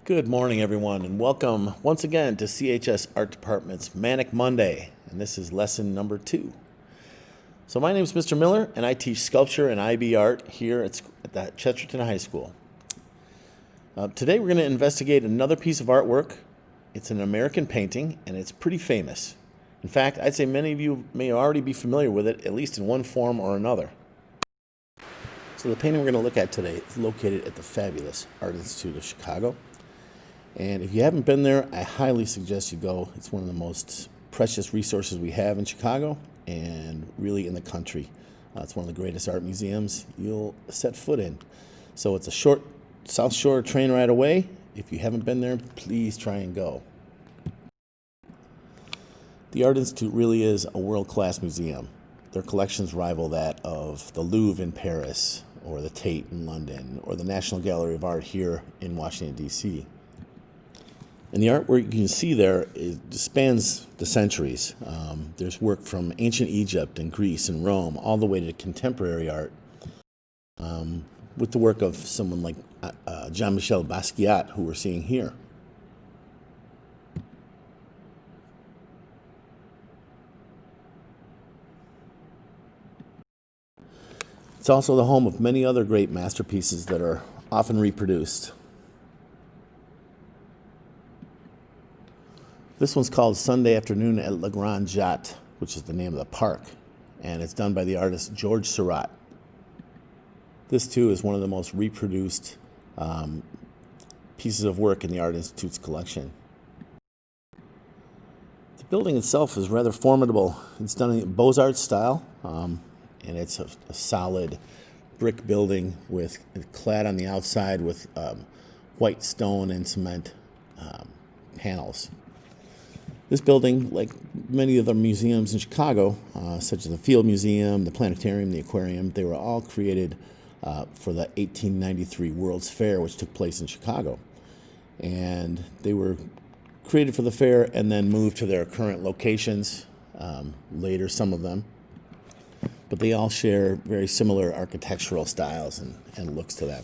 Good morning, everyone, and welcome once again to CHS Art Department's Manic Monday, and this is lesson number 2. So my name is Mr. Miller, and I teach sculpture and IB art here at Chesterton High School. Today we're going to investigate another piece of artwork. It's an American painting, and it's pretty famous. In fact, I'd say many of you may already be familiar with it, at least in one form or another. So the painting we're going to look at today is located at the fabulous Art Institute of Chicago. And if you haven't been there, I highly suggest you go. It's one of the most precious resources we have in Chicago and really in the country. It's one of the greatest art museums you'll set foot in. So it's a short South Shore train ride away. If you haven't been there, please try and go. The Art Institute really is a world-class museum. Their collections rival that of the Louvre in Paris, or the Tate in London, or the National Gallery of Art here in Washington, D.C. And the artwork you can see there spans the centuries. There's work from ancient Egypt and Greece and Rome all the way to contemporary art, with the work of someone like Jean-Michel Basquiat, who we're seeing here. It's also the home of many other great masterpieces that are often reproduced. This one's called Sunday Afternoon at Le Grand Jatte, which is the name of the park, and it's done by the artist Georges Seurat. This, too, is one of the most reproduced pieces of work in the Art Institute's collection. The building itself is rather formidable. It's done in Beaux-Arts style, and it's a solid brick building with clad on the outside with white stone and cement panels. This building, like many of the museums in Chicago, such as the Field Museum, the Planetarium, the Aquarium, they were all created for the 1893 World's Fair, which took place in Chicago. And they were created for the fair and then moved to their current locations later, some of them. But they all share very similar architectural styles and looks to them.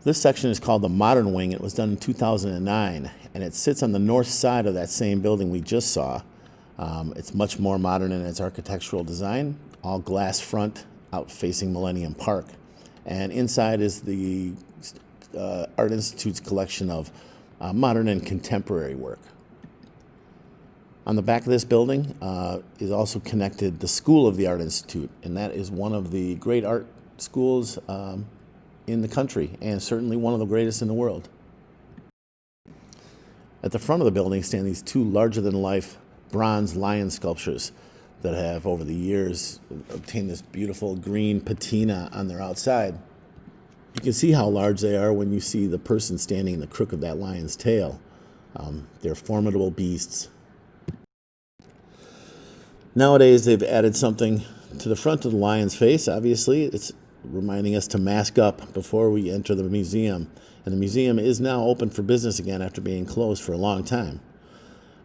This section is called the Modern Wing. It was done in 2009, and it sits on the north side of that same building we just saw. It's much more modern in its architectural design, all glass front, out facing Millennium Park. And inside is the Art Institute's collection of modern and contemporary work. On the back of this building is also connected the School of the Art Institute, and that is one of the great art schools in the country, and certainly one of the greatest in the world. At the front of the building stand these two larger-than-life bronze lion sculptures that have, over the years, obtained this beautiful green patina on their outside. You can see how large they are when you see the person standing in the crook of that lion's tail. They're formidable beasts. Nowadays, they've added something to the front of the lion's face. Obviously, it's reminding us to mask up before we enter the museum. And the museum is now open for business again after being closed for a long time.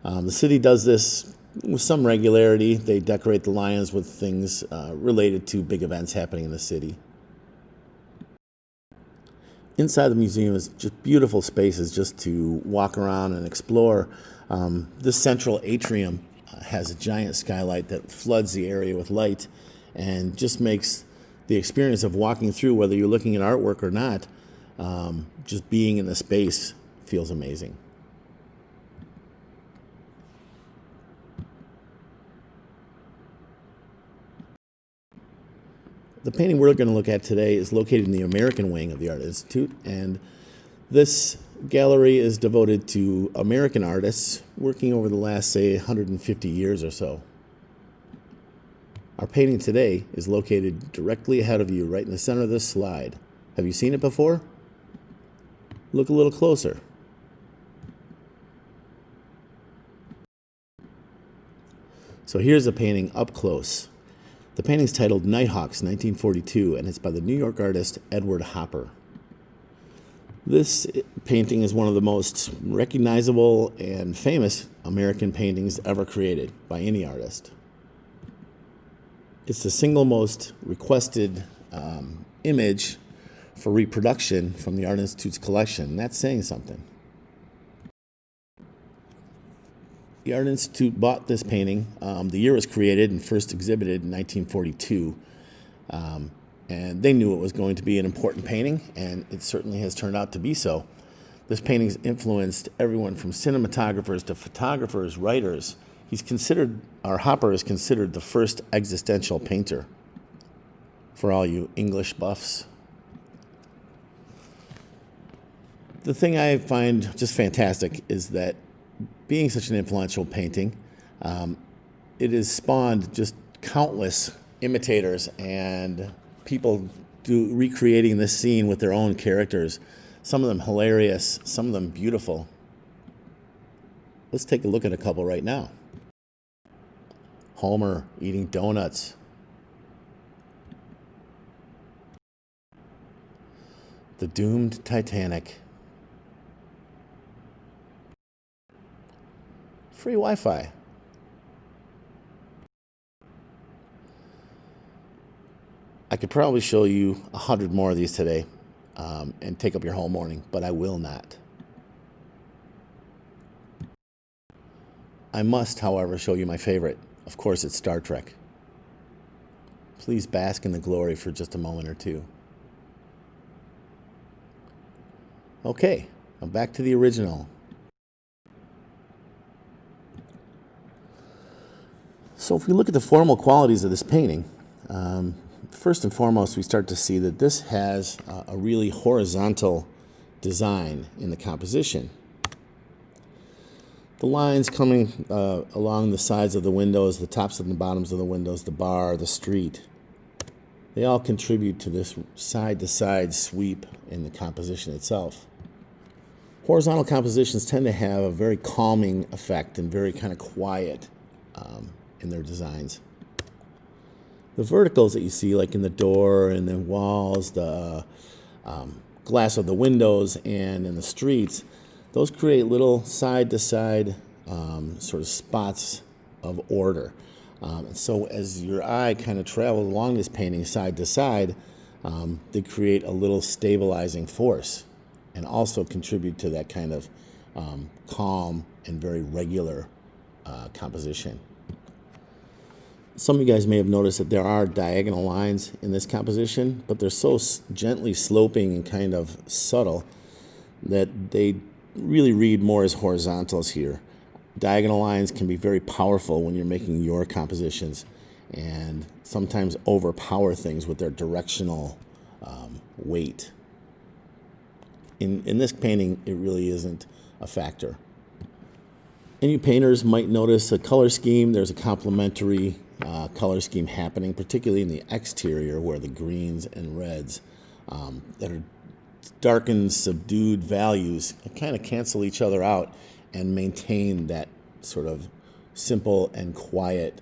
The city does this with some regularity. They decorate the lions with things related to big events happening in the city. Inside the museum is just beautiful spaces just to walk around and explore. This central atrium has a giant skylight that floods the area with light and just makes the experience of walking through, whether you're looking at artwork or not, just being in the space feels amazing. The painting we're going to look at today is located in the American wing of the Art Institute, and this gallery is devoted to American artists working over the last, say, 150 years or so. Our painting today is located directly ahead of you, right in the center of this slide. Have you seen it before? Look a little closer. So here's the painting up close. The painting is titled Nighthawks, 1942, and it's by the New York artist Edward Hopper. This painting is one of the most recognizable and famous American paintings ever created by any artist. It's the single most requested image for reproduction from the Art Institute's collection. And that's saying something. The Art Institute bought this painting. The year it was created and first exhibited in 1942. And they knew it was going to be an important painting, and it certainly has turned out to be so. This painting's influenced everyone from cinematographers to photographers, writers. Hopper is considered the first existential painter for all you English buffs. The thing I find just fantastic is that being such an influential painting, it has spawned just countless imitators and people recreating this scene with their own characters. Some of them hilarious, some of them beautiful. Let's take a look at a couple right now. Homer eating donuts. The doomed Titanic. Free Wi-Fi. I could probably show you 100 more of these today and take up your whole morning, but I will not. I must, however, show you my favorite. Of course, it's Star Trek. Please bask in the glory for just a moment or two. Okay, now back to the original. So if we look at the formal qualities of this painting, first and foremost, we start to see that this has a really horizontal design in the composition. The lines coming along the sides of the windows, the tops and the bottoms of the windows, the bar, the street, they all contribute to this side-to-side sweep in the composition itself. Horizontal compositions tend to have a very calming effect and very kind of quiet in their designs. The verticals that you see, like in the door and the walls, the glass of the windows, and in the streets, those create little side-to-side sort of spots of order. So as your eye kind of travels along this painting side to side, they create a little stabilizing force and also contribute to that kind of calm and very regular composition. Some of you guys may have noticed that there are diagonal lines in this composition, but they're so gently sloping and kind of subtle that they really read more as horizontals here. Diagonal lines can be very powerful when you're making your compositions and sometimes overpower things with their directional weight. In this painting, it really isn't a factor. Any painters might notice a color scheme. There's a complementary color scheme happening, particularly in the exterior where the greens and reds that are darkened, subdued values kind of cancel each other out and maintain that sort of simple and quiet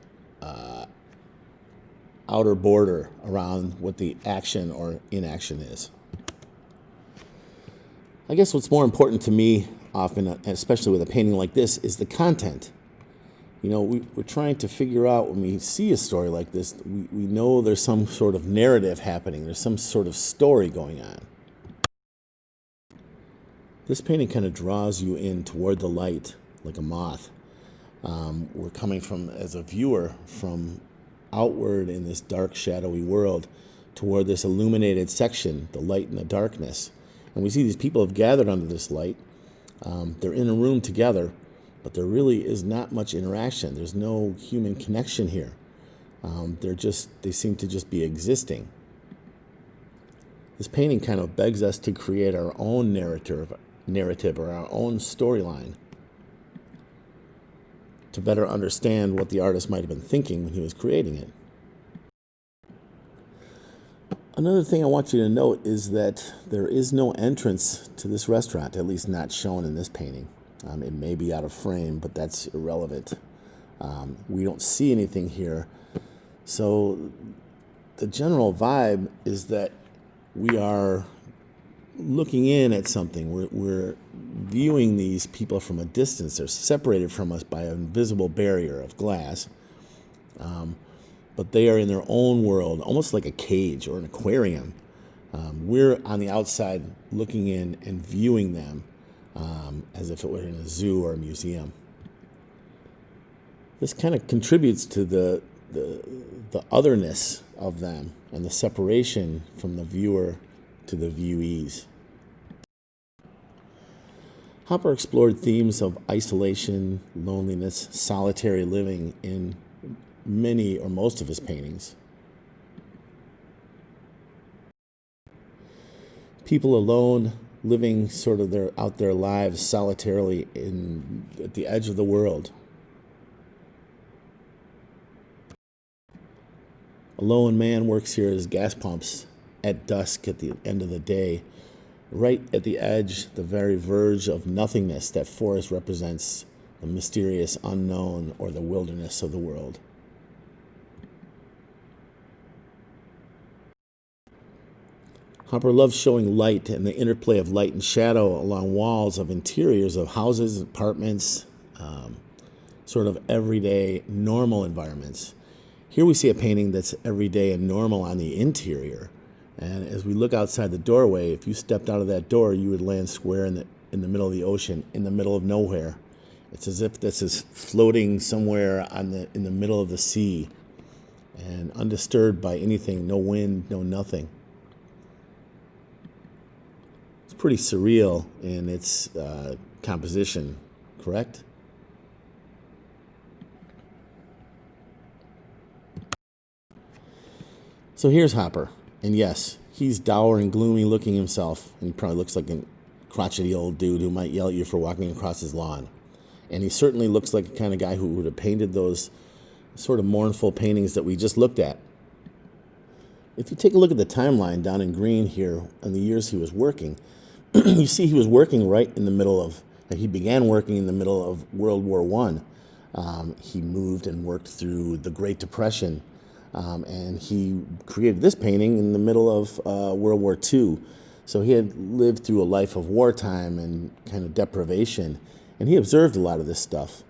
outer border around what the action or inaction is. I guess what's more important to me often, especially with a painting like this, is the content. You know, we're trying to figure out when we see a story like this, we know there's some sort of narrative happening. There's some sort of story going on. This painting kind of draws you in toward the light like a moth. We're coming from, as a viewer, from outward in this dark, shadowy world toward this illuminated section, the light and the darkness. And we see these people have gathered under this light. They're in a room together, but there really is not much interaction. There's no human connection here. They seem to just be existing. This painting kind of begs us to create our own narrative or our own storyline to better understand what the artist might have been thinking when he was creating it. Another thing I want you to note is that there is no entrance to this restaurant, at least not shown in this painting. It may be out of frame, but that's irrelevant. We don't see anything here. So the general vibe is that we are looking in at something. We're viewing these people from a distance. They're separated from us by an invisible barrier of glass. But they are in their own world, almost like a cage or an aquarium. We're on the outside looking in and viewing them as if it were in a zoo or a museum. This kind of contributes to the otherness of them and the separation from the viewer to the viewees. Hopper explored themes of isolation, loneliness, solitary living in many or most of his paintings. People alone, living sort of their lives solitarily at the edge of the world. A lone man works here as gas pumps at dusk at the end of the day, right at the edge, the very verge of nothingness that forest represents, the mysterious unknown or the wilderness of the world. Hopper loves showing light and the interplay of light and shadow along walls of interiors of houses, apartments, sort of everyday, normal environments. Here we see a painting that's everyday and normal on the interior. And as we look outside the doorway, if you stepped out of that door, you would land square in the middle of the ocean, in the middle of nowhere. It's as if this is floating somewhere in the middle of the sea and undisturbed by anything, no wind, no nothing. It's pretty surreal in its composition, correct? So here's Hopper, and yes, he's dour and gloomy looking himself, and he probably looks like a crotchety old dude who might yell at you for walking across his lawn. And he certainly looks like the kind of guy who would have painted those sort of mournful paintings that we just looked at. If you take a look at the timeline down in green here and the years he was working, you see he was working right in the middle of, he began working in the middle of World War I. He moved and worked through the Great Depression, and he created this painting in the middle of World War II. So he had lived through a life of wartime and kind of deprivation, and he observed a lot of this stuff.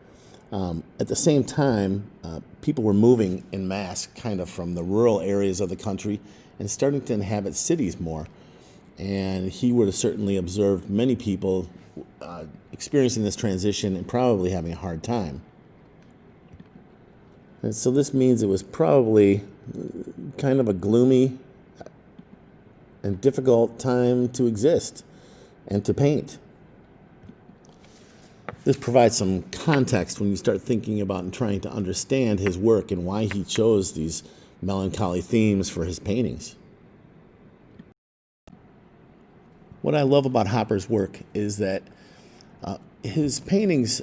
At the same time, people were moving en masse kind of from the rural areas of the country and starting to inhabit cities more. And he would have certainly observed many people experiencing this transition and probably having a hard time. And so this means it was probably kind of a gloomy and difficult time to exist and to paint. This provides some context when you start thinking about and trying to understand his work and why he chose these melancholy themes for his paintings. What I love about Hopper's work is that his paintings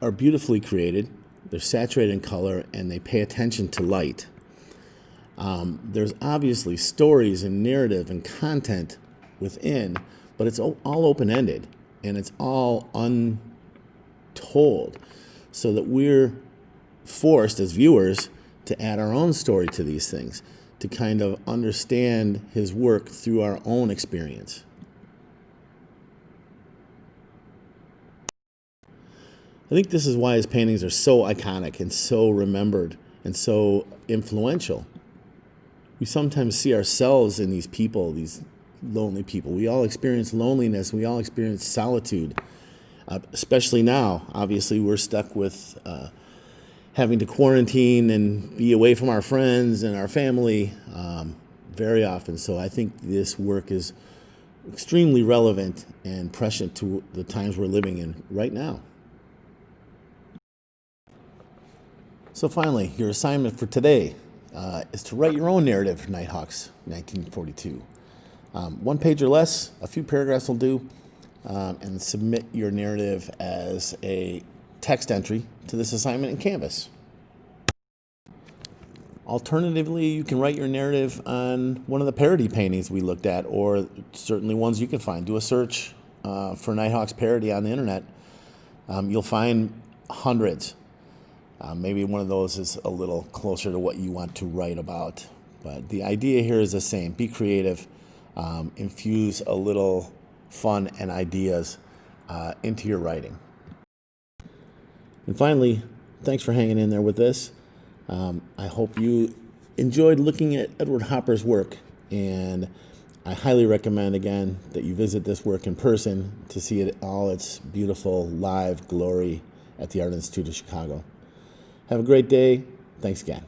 are beautifully created. They're saturated in color, and they pay attention to light. There's obviously stories and narrative and content within, but it's all open-ended, and it's all untold, so that we're forced as viewers to add our own story to these things, to kind of understand his work through our own experience. I think this is why his paintings are so iconic and so remembered and so influential. We sometimes see ourselves in these people, these lonely people. We all experience loneliness. We all experience solitude, especially now. Obviously, we're stuck with having to quarantine and be away from our friends and our family very often. So I think this work is extremely relevant and prescient to the times we're living in right now. So finally, your assignment for today is to write your own narrative for Nighthawks 1942. One page or less, a few paragraphs will do, and submit your narrative as a text entry to this assignment in Canvas. Alternatively, you can write your narrative on one of the parody paintings we looked at, or certainly ones you can find. Do a search for Nighthawks parody on the internet. You'll find hundreds. Maybe one of those is a little closer to what you want to write about. But the idea here is the same. Be creative. Infuse a little fun and ideas into your writing. And finally, thanks for hanging in there with this. I hope you enjoyed looking at Edward Hopper's work and I highly recommend, again, that you visit this work in person to see it all its beautiful live glory at the Art Institute of Chicago. Have a great day. Thanks again.